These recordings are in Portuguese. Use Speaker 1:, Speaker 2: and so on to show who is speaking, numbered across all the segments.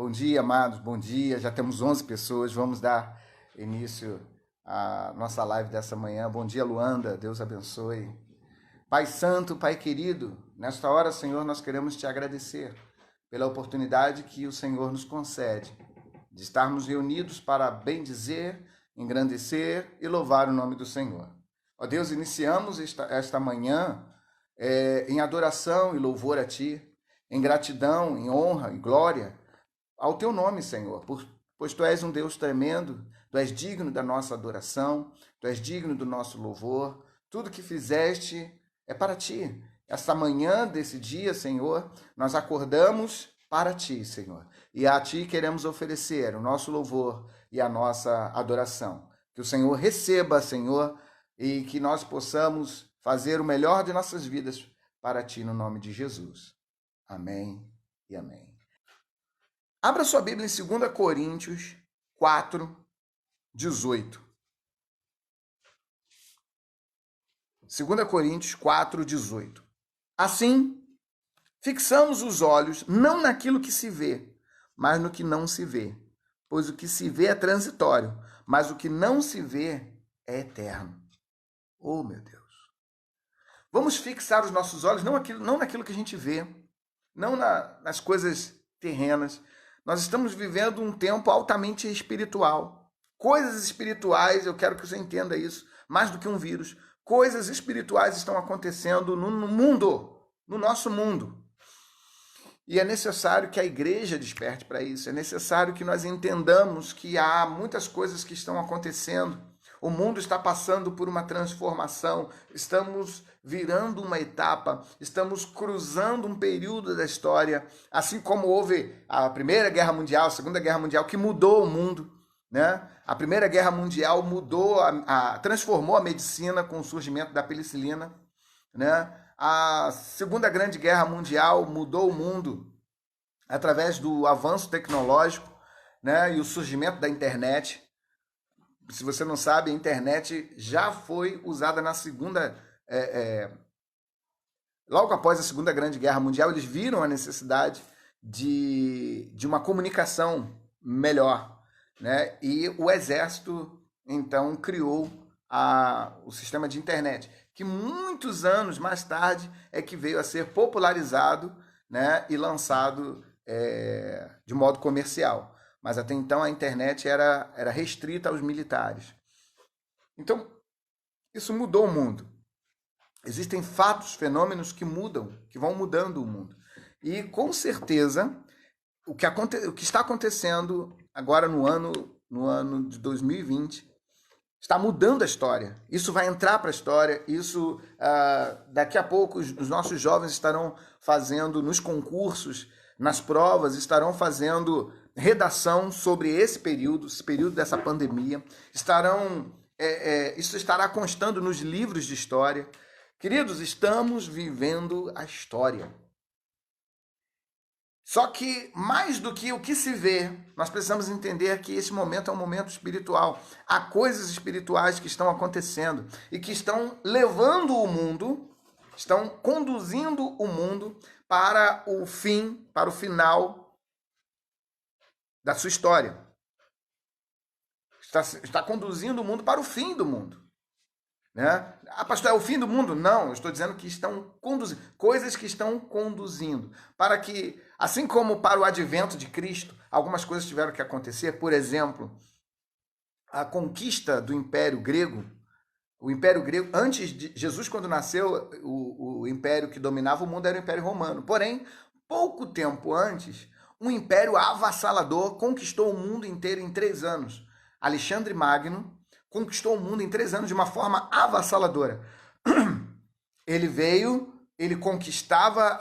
Speaker 1: bom dia, amados, bom dia. Já temos 11 pessoas, vamos dar início à nossa live dessa manhã. Bom dia, Luanda, Deus abençoe. Pai Santo, Pai querido, nesta hora, Senhor, nós queremos te agradecer pela oportunidade que o Senhor nos concede de estarmos reunidos para bendizer, engrandecer e louvar o nome do Senhor. Ó Deus, iniciamos esta manhã em adoração e louvor a Ti, em gratidão, em honra e glória ao Teu nome, Senhor, pois Tu és um Deus tremendo, Tu és digno da nossa adoração, Tu és digno do nosso louvor, tudo que fizeste é para Ti. Esta manhã desse dia, Senhor, nós acordamos para Ti, Senhor, e a Ti queremos oferecer o nosso louvor e a nossa adoração. Que o Senhor receba, Senhor, e que nós possamos fazer o melhor de nossas vidas para Ti, no nome de Jesus. Amém e amém. Abra sua Bíblia em 2 Coríntios 4, 18. 2 Coríntios 4, 18. Assim, fixamos os olhos não naquilo que se vê, mas no que não se vê. Pois o que se vê é transitório, mas o que não se vê é eterno. Oh, meu Deus. Vamos fixar os nossos olhos não naquilo que a gente vê, não nas coisas terrenas. Nós estamos vivendo um tempo altamente espiritual. Coisas espirituais, eu quero que você entenda isso, mais do que um vírus. Coisas espirituais estão acontecendo no mundo, no nosso mundo. E é necessário que a igreja desperte para isso. É necessário que nós entendamos que há muitas coisas que estão acontecendo. O mundo está passando por uma transformação, estamos virando uma etapa, estamos cruzando um período da história, assim como houve a Primeira Guerra Mundial, a Segunda Guerra Mundial, que mudou o mundo, né? A Primeira Guerra Mundial transformou a medicina com o surgimento da penicilina, né? A Segunda Grande Guerra Mundial mudou o mundo através do avanço tecnológico, né? E o surgimento da internet. Se você não sabe, a internet já foi usada na logo após a Segunda Grande Guerra Mundial, eles viram a necessidade de uma comunicação melhor, né? E o Exército, então, criou o sistema de internet, que muitos anos mais tarde é que veio a ser popularizado, né? E lançado de modo comercial. Mas até então a internet era restrita aos militares. Então, isso mudou o mundo. Existem fatos, fenômenos que mudam, que vão mudando o mundo. E, com certeza, o que está acontecendo agora no ano de 2020 está mudando a história. Isso vai entrar para a história. Isso, daqui a pouco, os nossos jovens estarão fazendo nos concursos, nas provas, estarão fazendo redação sobre esse período dessa pandemia. Isso estará constando nos livros de história. Queridos, estamos vivendo a história. Só que, mais do que o que se vê, nós precisamos entender que esse momento é um momento espiritual. Há coisas espirituais que estão acontecendo e que estão levando o mundo, estão conduzindo o mundo para o fim, para o final da sua história. Está conduzindo o mundo para o fim do mundo. Né? Ah, pastor, é o fim do mundo? Não, eu estou dizendo que estão conduzindo, coisas que estão conduzindo, para que, assim como para o advento de Cristo, algumas coisas tiveram que acontecer. Por exemplo, a conquista do Império Grego. O Império Grego, antes de Jesus, quando nasceu, o império que dominava o mundo era o Império Romano. Porém, pouco tempo antes, um império avassalador conquistou o mundo inteiro em 3 anos. Alexandre Magno conquistou o mundo em 3 anos de uma forma avassaladora. Ele veio, ele conquistava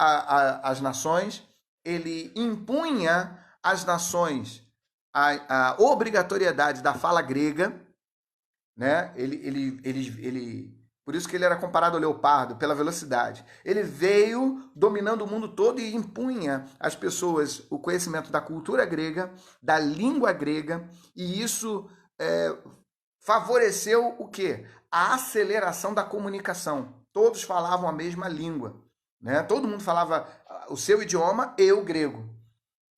Speaker 1: as nações, ele impunha às nações a obrigatoriedade da fala grega, né? Por isso que ele era comparado ao leopardo, pela velocidade. Ele veio dominando o mundo todo e impunha às pessoas o conhecimento da cultura grega, da língua grega, e isso favoreceu o quê? A aceleração da comunicação. Todos falavam a mesma língua, né? Todo mundo falava o seu idioma e o grego.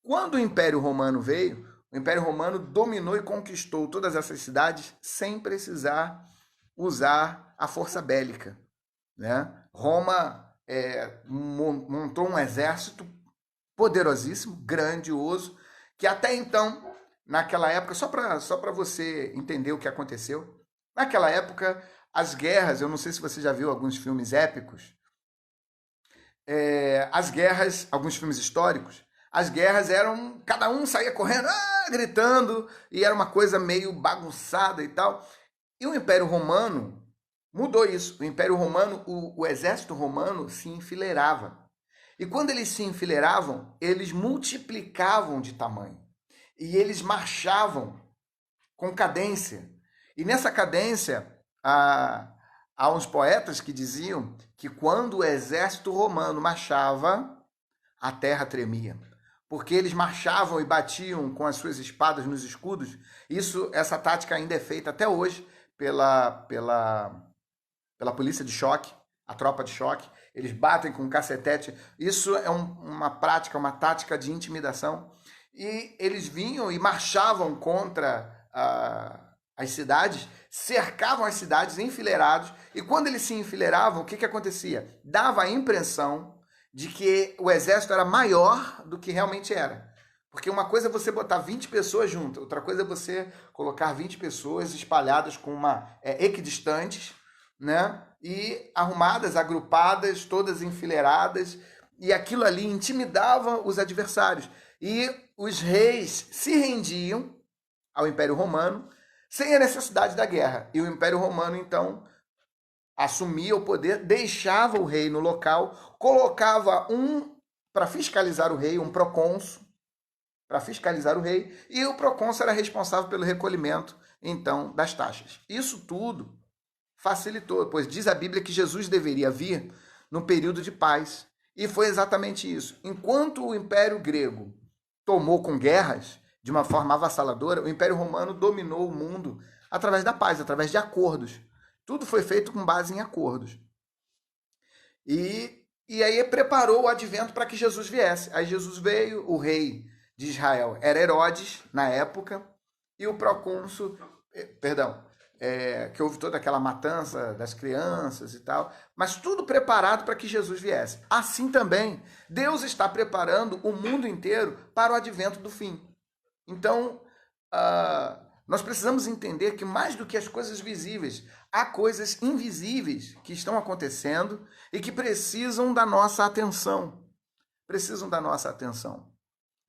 Speaker 1: Quando o Império Romano veio, o Império Romano dominou e conquistou todas essas cidades sem precisar usar a força bélica, né? Roma montou um exército poderosíssimo, grandioso, que até então, naquela época, só para você entender o que aconteceu, naquela época, as guerras, eu não sei se você já viu alguns filmes épicos, as guerras, alguns filmes históricos, as guerras eram, cada um saía correndo, gritando, e era uma coisa meio bagunçada e tal. E o Império Romano mudou isso. O Império Romano, o exército romano se enfileirava. E quando eles se enfileiravam, eles multiplicavam de tamanho. E eles marchavam com cadência. E nessa cadência, há uns poetas que diziam que quando o exército romano marchava, a terra tremia. Porque eles marchavam e batiam com as suas espadas nos escudos. Essa tática ainda é feita até hoje pela polícia de choque, a tropa de choque. Eles batem com cacetete. Isso é uma prática, uma tática de intimidação. E eles vinham e marchavam contra as cidades, cercavam as cidades enfileirados. E quando eles se enfileiravam, o que acontecia? Dava a impressão de que o exército era maior do que realmente era. Porque uma coisa é você botar 20 pessoas juntas, outra coisa é você colocar 20 pessoas espalhadas com equidistantes, né? E arrumadas, agrupadas, todas enfileiradas, e aquilo ali intimidava os adversários. E os reis se rendiam ao Império Romano sem a necessidade da guerra. E o Império Romano, então, assumia o poder, deixava o rei no local, colocava para fiscalizar o rei, um procônsul, para fiscalizar o rei, e o procônsul era responsável pelo recolhimento, então, das taxas. Isso tudo facilitou, pois diz a Bíblia que Jesus deveria vir num período de paz. E foi exatamente isso. Enquanto o Império Grego tomou com guerras, de uma forma avassaladora, o Império Romano dominou o mundo através da paz, através de acordos. Tudo foi feito com base em acordos. E aí preparou o advento para que Jesus viesse. Aí Jesus veio, o rei de Israel era Herodes, na época, e o procônsul, que houve toda aquela matança das crianças e tal, mas tudo preparado para que Jesus viesse. Assim também, Deus está preparando o mundo inteiro para o advento do fim. Então, nós precisamos entender que mais do que as coisas visíveis, há coisas invisíveis que estão acontecendo e que precisam da nossa atenção. Precisam da nossa atenção.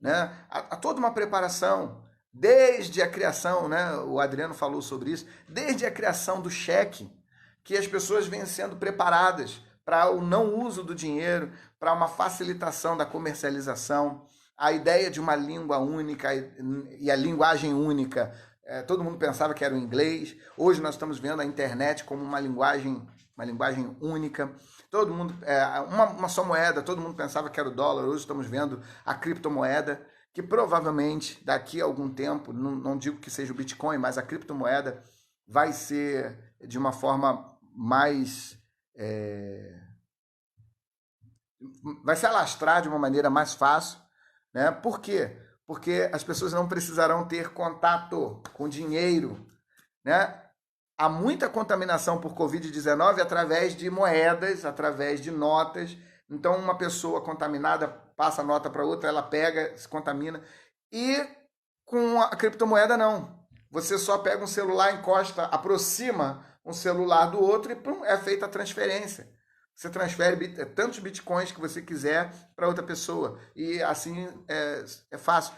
Speaker 1: Né? Há toda uma preparação, desde a criação, né? O Adriano falou sobre isso, desde a criação do cheque, que as pessoas vêm sendo preparadas para o não uso do dinheiro, para uma facilitação da comercialização, a ideia de uma língua única e a linguagem única. Todo mundo pensava que era o inglês. Hoje nós estamos vendo a internet como uma linguagem única. Todo mundo, uma só moeda, todo mundo pensava que era o dólar. Hoje estamos vendo a criptomoeda, que provavelmente daqui a algum tempo, não digo que seja o Bitcoin, mas a criptomoeda vai ser de uma forma mais... vai se alastrar de uma maneira mais fácil. Né? Por quê? Porque as pessoas não precisarão ter contato com dinheiro. Né? Há muita contaminação por Covid-19 através de moedas, através de notas. Então, uma pessoa contaminada passa a nota para outra, ela pega, se contamina. E com a criptomoeda, não. Você só pega um celular, encosta, aproxima um celular do outro e pum, é feita a transferência. Você transfere tantos bitcoins que você quiser para outra pessoa. E assim é fácil.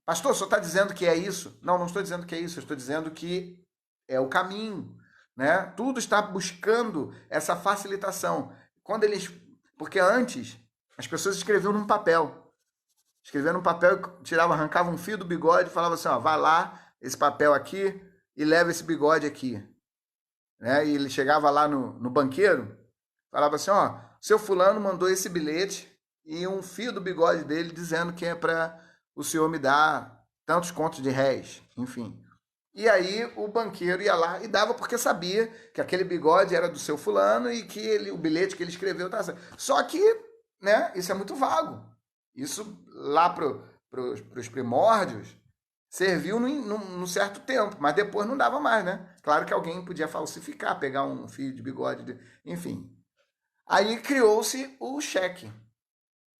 Speaker 1: Pastor, o senhor está dizendo que é isso? Não estou dizendo que é isso. Eu estou dizendo que é o caminho. Né? Tudo está buscando essa facilitação. Porque antes, as pessoas escreviam num papel. Escreviam num papel, arrancavam um fio do bigode e falavam assim, vai lá, esse papel aqui, e leva esse bigode aqui. Né? E ele chegava lá no banqueiro, falava assim, seu fulano mandou esse bilhete e um fio do bigode dele dizendo que é para o senhor me dar tantos contos de réis, enfim. E aí o banqueiro ia lá e dava porque sabia que aquele bigode era do seu fulano e que o bilhete que ele escreveu estava certo. Só que, né, isso é muito vago. Isso lá os primórdios, serviu num certo tempo, mas depois não dava mais, né? Claro que alguém podia falsificar, pegar um fio de bigode, enfim. Aí criou-se o cheque,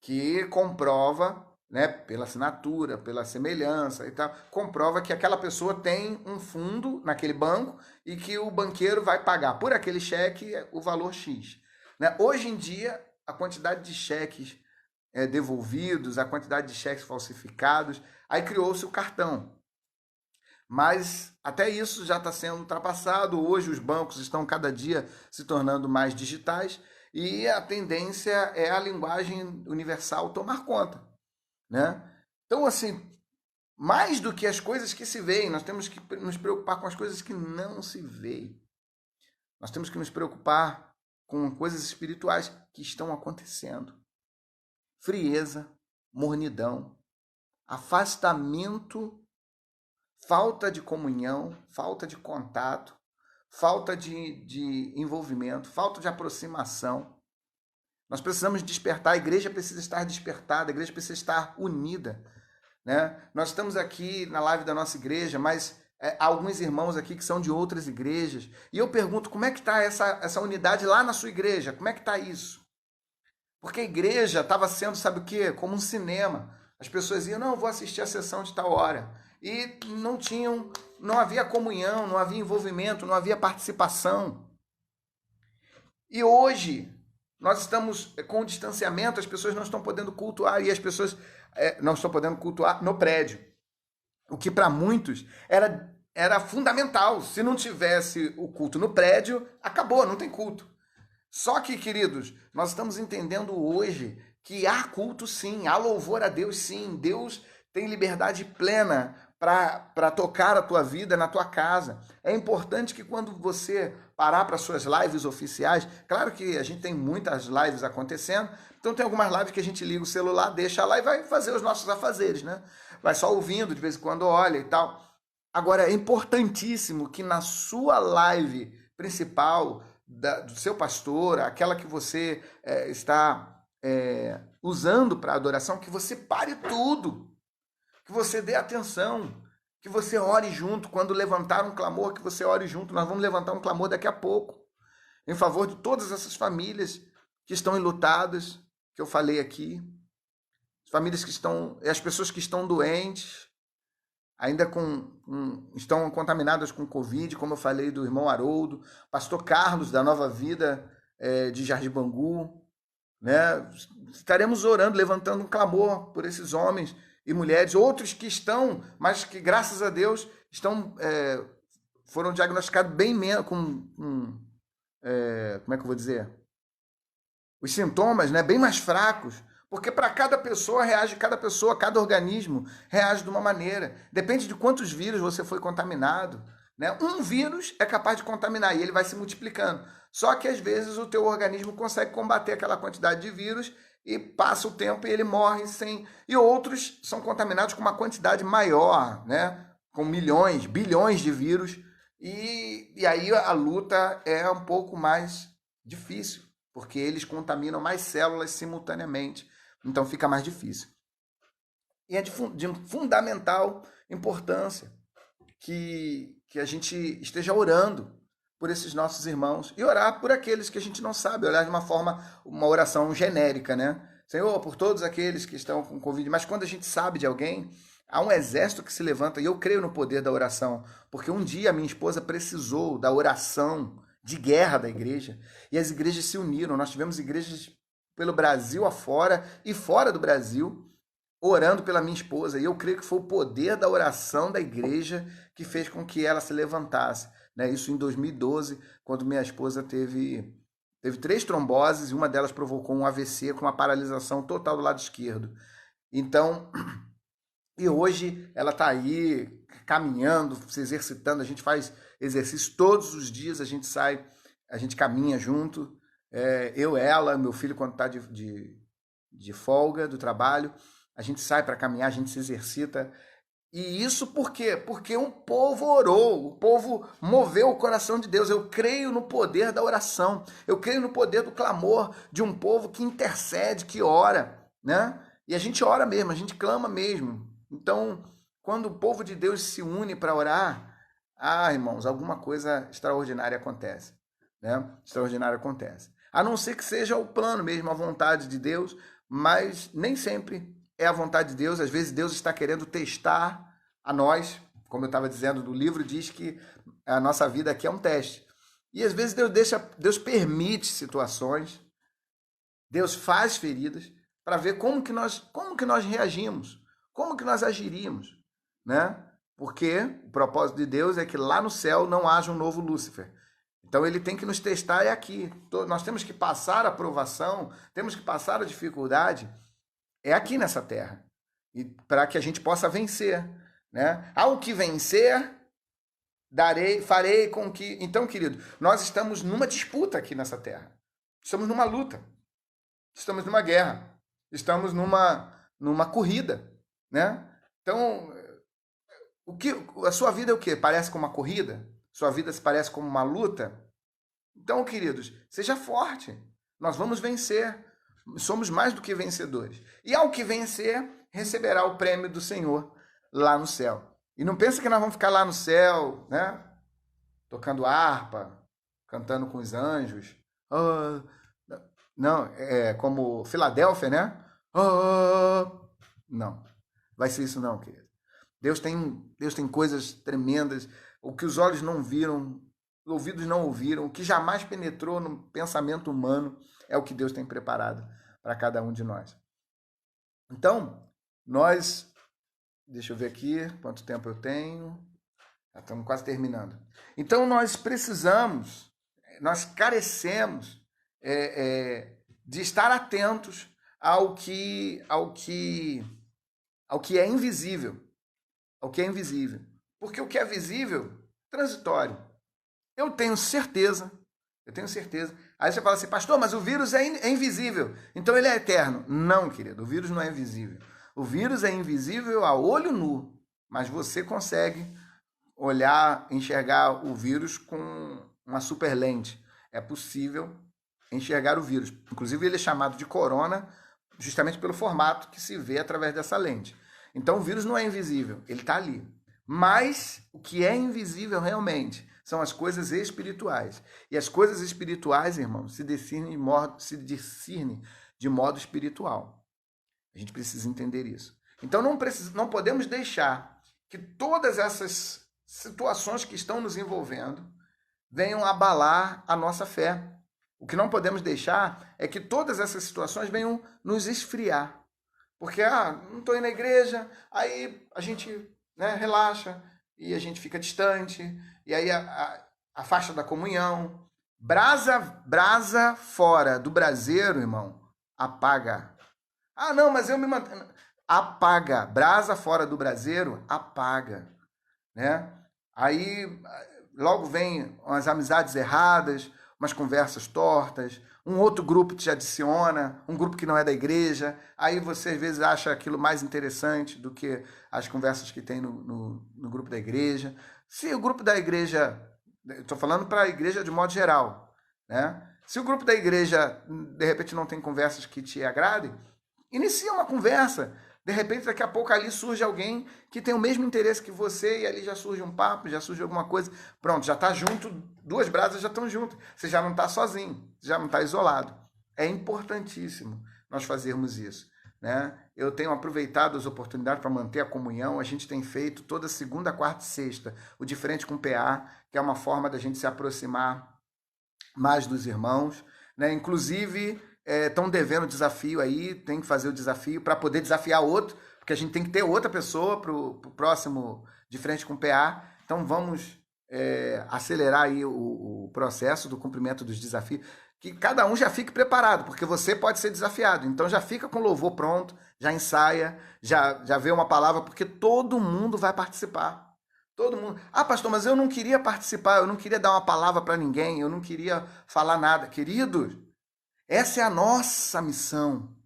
Speaker 1: que comprova, né, pela assinatura, pela semelhança e tal, comprova que aquela pessoa tem um fundo naquele banco e que o banqueiro vai pagar por aquele cheque o valor X. Né? Hoje em dia, a quantidade de cheques devolvidos, a quantidade de cheques falsificados, aí criou-se o cartão. Mas até isso já está sendo ultrapassado. Hoje os bancos estão cada dia se tornando mais digitais e a tendência é a linguagem universal tomar conta, né? Então, assim, mais do que as coisas que se veem, nós temos que nos preocupar com as coisas que não se veem. Nós temos que nos preocupar com coisas espirituais que estão acontecendo. Frieza, mornidão, afastamento, falta de comunhão, falta de contato, falta de envolvimento, falta de aproximação. Nós precisamos despertar, a igreja precisa estar despertada, a igreja precisa estar unida. Né? Nós estamos aqui na live da nossa igreja, mas há alguns irmãos aqui que são de outras igrejas. E eu pergunto, como é que está essa unidade lá na sua igreja? Como é que está isso? Porque a igreja estava sendo, sabe o quê? Como um cinema. As pessoas iam, não, eu vou assistir a sessão de tal hora. E não havia comunhão, não havia envolvimento, não havia participação. E hoje, nós estamos com o distanciamento, as pessoas não estão podendo cultuar, e as pessoas não estão podendo cultuar no prédio. O que para muitos era fundamental. Se não tivesse o culto no prédio, acabou, não tem culto. Só que, queridos, nós estamos entendendo hoje que há culto sim, há louvor a Deus sim. Deus tem liberdade plena para tocar a tua vida na tua casa. É importante que quando você parar para suas lives oficiais, claro que a gente tem muitas lives acontecendo, então tem algumas lives que a gente liga o celular, deixa lá e vai fazer os nossos afazeres, né? Vai só ouvindo, de vez em quando olha e tal. Agora, é importantíssimo que na sua live principal, do seu pastor, aquela que você está usando para adoração, que você pare tudo, que você dê atenção, que você ore junto. Quando levantar um clamor, que você ore junto. Nós vamos levantar um clamor daqui a pouco, em favor de todas essas famílias que estão enlutadas, que eu falei aqui, famílias que estão, as pessoas que estão doentes, ainda estão contaminadas com Covid, como eu falei do irmão Haroldo, pastor Carlos, da Nova Vida de Jardim Bangu, né? Estaremos orando, levantando um clamor por esses homens e mulheres, outros que estão, mas que graças a Deus foram diagnosticados bem menos, como é que eu vou dizer? Os sintomas, né, bem mais fracos, porque para cada pessoa, cada organismo reage de uma maneira. Depende de quantos vírus você foi contaminado. Né? Um vírus é capaz de contaminar e ele vai se multiplicando. Só que às vezes o teu organismo consegue combater aquela quantidade de vírus e passa o tempo e ele morre sem... E outros são contaminados com uma quantidade maior, né? Com milhões, bilhões de vírus. E aí a luta é um pouco mais difícil, porque eles contaminam mais células simultaneamente. Então fica mais difícil. E é de fundamental importância que a gente esteja orando por esses nossos irmãos e orar por aqueles que a gente não sabe, olhar de uma oração genérica, né? Senhor, por todos aqueles que estão com Covid. Mas quando a gente sabe de alguém, há um exército que se levanta, e eu creio no poder da oração, porque um dia a minha esposa precisou da oração de guerra da igreja, e as igrejas se uniram. Nós tivemos igrejas pelo Brasil afora e fora do Brasil, orando pela minha esposa, e eu creio que foi o poder da oração da igreja que fez com que ela se levantasse. Né? Isso em 2012, quando minha esposa teve 3 tromboses, e uma delas provocou um AVC com uma paralisação total do lado esquerdo. Então, e hoje ela está aí caminhando, se exercitando, a gente faz exercício todos os dias, a gente sai, a gente caminha junto, eu, ela, meu filho quando está de folga do trabalho, a gente sai para caminhar, a gente se exercita. E isso por quê? Porque um povo orou, o povo moveu o coração de Deus. Eu creio no poder da oração, eu creio no poder do clamor de um povo que intercede, que ora, né? E a gente ora mesmo, a gente clama mesmo. Então, quando o povo de Deus se une para orar, irmãos, alguma coisa extraordinária acontece, né? Extraordinária acontece. A não ser que seja o plano mesmo, a vontade de Deus, mas nem sempre é a vontade de Deus. Às vezes Deus está querendo testar a nós, como eu estava dizendo, do livro diz que a nossa vida aqui é um teste. E às vezes Deus permite situações, Deus faz feridas para ver como que nós reagimos, como que nós agiríamos, né? Porque o propósito de Deus é que lá no céu não haja um novo Lúcifer. Então ele tem que nos testar aqui. Nós temos que passar a provação, temos que passar a dificuldade aqui nessa terra. E para que a gente possa vencer, né? Ao que vencer, farei com que... Então, querido, nós estamos numa disputa aqui nessa terra. Estamos numa luta. Estamos numa guerra. Estamos numa corrida, né? Então, a sua vida é o quê? Parece com uma corrida? Sua vida se parece como uma luta? Então, queridos, seja forte. Nós vamos vencer. Somos mais do que vencedores. E ao que vencer, receberá o prêmio do Senhor lá no céu. E não pensa que nós vamos ficar lá no céu, né? Tocando harpa, cantando com os anjos. Não, é como Filadélfia, né? Não, vai ser isso não, querido. Deus tem coisas tremendas, o que os olhos não viram, os ouvidos não ouviram, o que jamais penetrou no pensamento humano é o que Deus tem preparado para cada um de nós. Então, deixa eu ver aqui quanto tempo eu tenho, já estamos quase terminando. Então, nós carecemos de estar atentos ao que é invisível. Ao que é invisível. Porque o que é visível, transitório. Eu tenho certeza. Aí você fala assim, pastor, mas o vírus é invisível, então ele é eterno. Não, querido, o vírus não é invisível. O vírus é invisível a olho nu, mas você consegue enxergar o vírus com uma super lente. É possível enxergar o vírus. Inclusive, ele é chamado de corona justamente pelo formato que se vê através dessa lente. Então, o vírus não é invisível, ele está ali. Mas o que é invisível realmente são as coisas espirituais. E as coisas espirituais, irmãos, se discernem de modo espiritual. A gente precisa entender isso. Então, não podemos deixar que todas essas situações que estão nos envolvendo venham abalar a nossa fé. O que não podemos deixar é que todas essas situações venham nos esfriar. Porque, não estou indo na igreja, aí a gente relaxa e a gente fica distante, e aí afasta da comunhão. Brasa fora do braseiro, irmão, apaga. Não, mas eu me mantenho. Apaga. Brasa fora do braseiro, apaga. Né? Aí logo vem umas amizades erradas, umas conversas tortas, um outro grupo te adiciona, um grupo que não é da igreja, aí você às vezes acha aquilo mais interessante do que as conversas que tem no grupo da igreja. Se o grupo da igreja, estou falando para a igreja de modo geral, né? Se o grupo da igreja, de repente, não tem conversas que te agradem, inicia uma conversa. De repente, daqui a pouco ali surge alguém que tem o mesmo interesse que você e ali já surge um papo, já surge alguma coisa. Pronto, já está junto, duas brasas já estão juntas. Você já não está sozinho, já não está isolado. É importantíssimo nós fazermos isso, né? Eu tenho aproveitado as oportunidades para manter a comunhão. A gente tem feito toda segunda, quarta e sexta o De Frente com PA, que é uma forma da gente se aproximar mais dos irmãos, né? Inclusive... estão devendo desafio aí, tem que fazer o desafio para poder desafiar outro, porque a gente tem que ter outra pessoa para o próximo De Frente com PA. Então vamos acelerar aí o processo do cumprimento dos desafios, que cada um já fique preparado, porque você pode ser desafiado. Então já fica com o louvor pronto, já ensaia, já vê uma palavra, porque todo mundo vai participar. Todo mundo. Pastor, mas eu não queria participar, eu não queria dar uma palavra para ninguém, eu não queria falar nada. Queridos, essa é a nossa missão,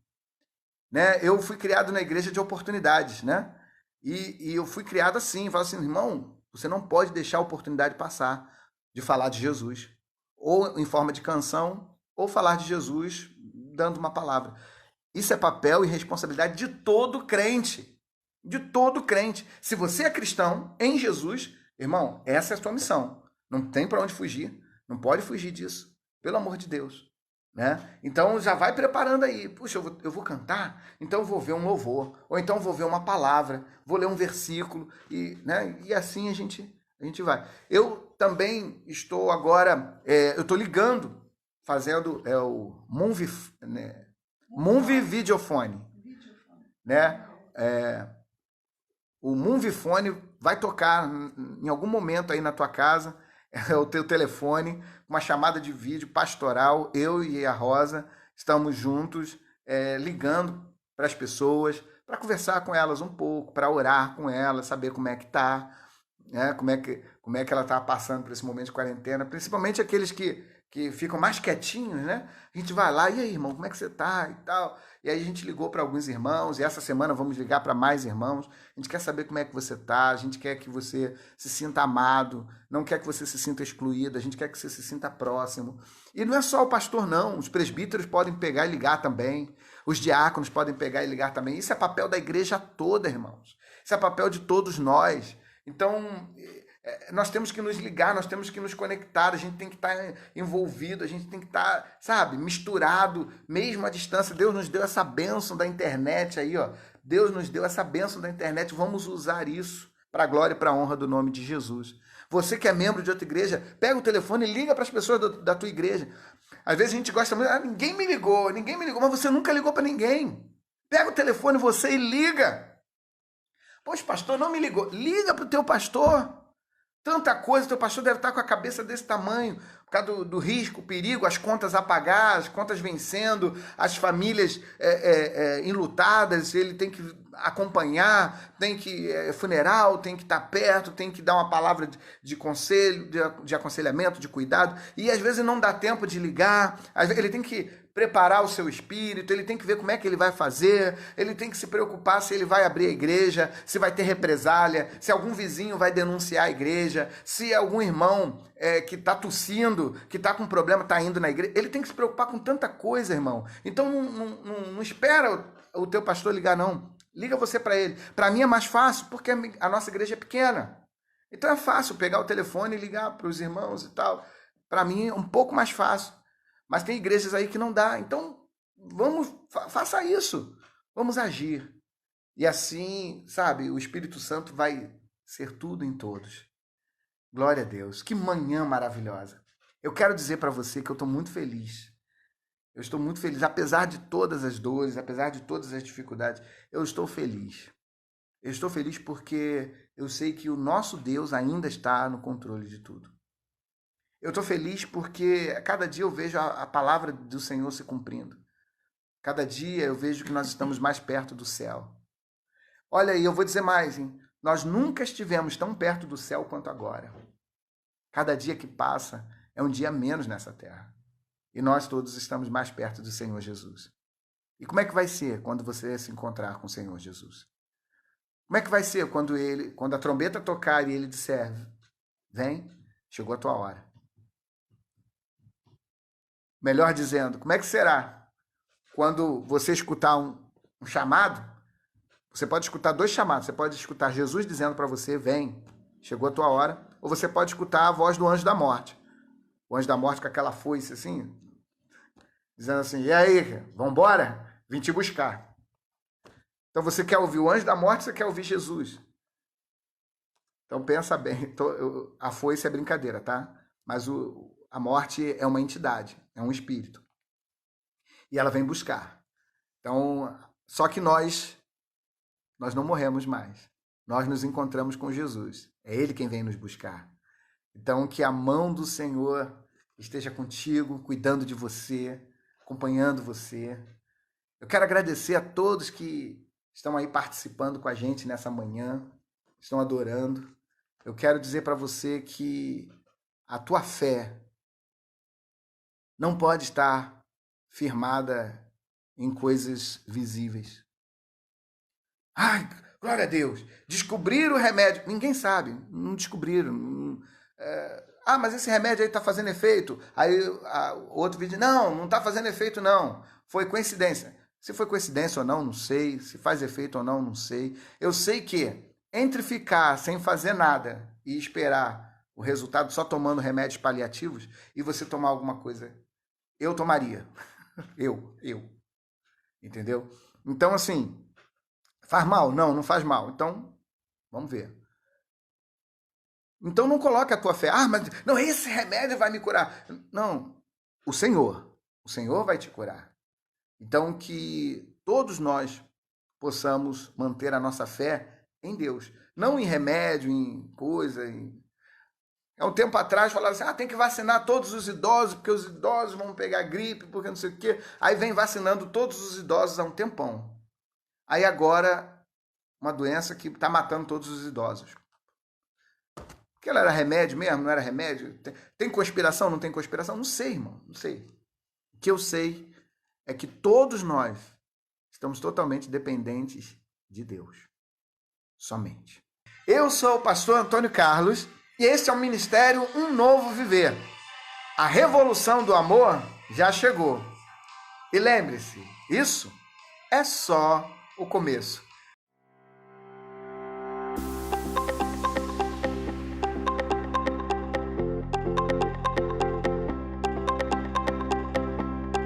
Speaker 1: né? Eu fui criado na igreja de oportunidades, né? E eu fui criado assim, falo assim, irmão, você não pode deixar a oportunidade passar de falar de Jesus, ou em forma de canção, ou falar de Jesus dando uma palavra. Isso é papel e responsabilidade de todo crente. De todo crente. Se você é cristão em Jesus, irmão, essa é a sua missão. Não tem para onde fugir. Não pode fugir disso. Pelo amor de Deus. Né? Então já vai preparando aí. Puxa, eu vou cantar, então eu vou ver um louvor. Ou então eu vou ver uma palavra, vou ler um versículo. E assim a gente vai. Eu também estou agora, eu estou ligando, fazendo o Movie, né? Movie Videofone. Né? O Moviefone vai tocar em algum momento aí na tua casa, é o teu telefone, uma chamada de vídeo pastoral, eu e a Rosa estamos juntos, ligando para as pessoas, para conversar com elas um pouco, para orar com elas, saber como é que tá, né? Como é que ela está passando por esse momento de quarentena, principalmente aqueles que ficam mais quietinhos, né? A gente vai lá, e aí, irmão, como é que você tá e tal? E aí a gente ligou para alguns irmãos, e essa semana vamos ligar para mais irmãos. A gente quer saber como é que você tá, a gente quer que você se sinta amado, não quer que você se sinta excluído, a gente quer que você se sinta próximo. E não é só o pastor, não. Os presbíteros podem pegar e ligar também. Os diáconos podem pegar e ligar também. Isso é papel da igreja toda, irmãos. Isso é papel de todos nós. Então, nós temos que nos ligar, nós temos que nos conectar, a gente tem que estar envolvido, a gente tem que estar, sabe, misturado, mesmo à distância. Deus nos deu essa bênção da internet aí, ó. Deus nos deu essa bênção da internet, vamos usar isso para a glória e para a honra do nome de Jesus. Você que é membro de outra igreja, pega o telefone e liga para as pessoas da tua igreja. Às vezes a gente gosta muito, ninguém me ligou, mas você nunca ligou para ninguém. Pega o telefone você e liga. Poxa, pastor, não me ligou. Liga para o teu pastor. Tanta coisa, teu pastor deve estar com a cabeça desse tamanho, por causa do risco, perigo, as contas a pagar, as contas vencendo, as famílias enlutadas, ele tem que acompanhar, tem que funeral, tem que estar perto, tem que dar uma palavra de conselho, de aconselhamento, de cuidado, e às vezes não dá tempo de ligar, às vezes ele tem que preparar o seu espírito, ele tem que ver como é que ele vai fazer, ele tem que se preocupar se ele vai abrir a igreja, se vai ter represália, se algum vizinho vai denunciar a igreja, se algum irmão que está tossindo, que está com problema, está indo na igreja. Ele tem que se preocupar com tanta coisa, irmão. Então não espera o teu pastor ligar, não. Liga você para ele. Para mim é mais fácil, porque a nossa igreja é pequena. Então é fácil pegar o telefone e ligar para os irmãos e tal. Para mim é um pouco mais fácil. Mas tem igrejas aí que não dá. Então, faça isso. Vamos agir. E assim, sabe, o Espírito Santo vai ser tudo em todos. Glória a Deus. Que manhã maravilhosa. Eu quero dizer para você que eu estou muito feliz. Eu estou muito feliz. Apesar de todas as dores, apesar de todas as dificuldades, eu estou feliz. Eu estou feliz porque eu sei que o nosso Deus ainda está no controle de tudo. Eu estou feliz porque cada dia eu vejo a palavra do Senhor se cumprindo. Cada dia eu vejo que nós estamos mais perto do céu. Olha aí, eu vou dizer mais, hein? Nós nunca estivemos tão perto do céu quanto agora. Cada dia que passa é um dia menos nessa terra. E nós todos estamos mais perto do Senhor Jesus. E como é que vai ser quando você se encontrar com o Senhor Jesus? Como é que vai ser quando a trombeta tocar e ele disser, vem, chegou a tua hora? Melhor dizendo, como é que será quando você escutar um chamado? Você pode escutar dois chamados. Você pode escutar Jesus dizendo para você, vem, chegou a tua hora. Ou você pode escutar a voz do anjo da morte. O anjo da morte com aquela foice assim, dizendo assim, e aí, vambora? Vim te buscar. Então você quer ouvir o anjo da morte, você quer ouvir Jesus. Então pensa bem, a foice é brincadeira, tá? Mas a morte é uma entidade, é um espírito. E ela vem buscar. Então, só que nós não morremos mais. Nós nos encontramos com Jesus. É Ele quem vem nos buscar. Então, que a mão do Senhor esteja contigo, cuidando de você, acompanhando você. Eu quero agradecer a todos que estão aí participando com a gente nessa manhã, estão adorando. Eu quero dizer para você que a tua fé não pode estar firmada em coisas visíveis. Ai, glória a Deus, descobriram o remédio. Ninguém sabe, não descobriram. Mas esse remédio aí está fazendo efeito. Aí outro vídeo, não está fazendo efeito não. Foi coincidência. Se foi coincidência ou não, não sei. Se faz efeito ou não, não sei. Eu sei que entre ficar sem fazer nada e esperar o resultado só tomando remédios paliativos e você tomar alguma coisa, eu tomaria. Eu. Entendeu? Então, assim, faz mal? Não, não faz mal. Então, vamos ver. Então não coloca a tua fé. Ah, mas não, esse remédio vai me curar. Não, o Senhor vai te curar. Então que todos nós possamos manter a nossa fé em Deus, não em remédio, em coisa. Há um tempo atrás falaram assim, tem que vacinar todos os idosos, porque os idosos vão pegar gripe, porque não sei o quê. Aí vem vacinando todos os idosos há um tempão. Aí agora, uma doença que está matando todos os idosos. Aquilo era remédio mesmo? Não era remédio? Tem conspiração? Não tem conspiração? Não sei, irmão. Não sei. O que eu sei é que todos nós estamos totalmente dependentes de Deus. Somente. Eu sou o pastor Antônio Carlos e esse é o Ministério Um Novo Viver. A revolução do amor já chegou. E lembre-se, isso é só o começo.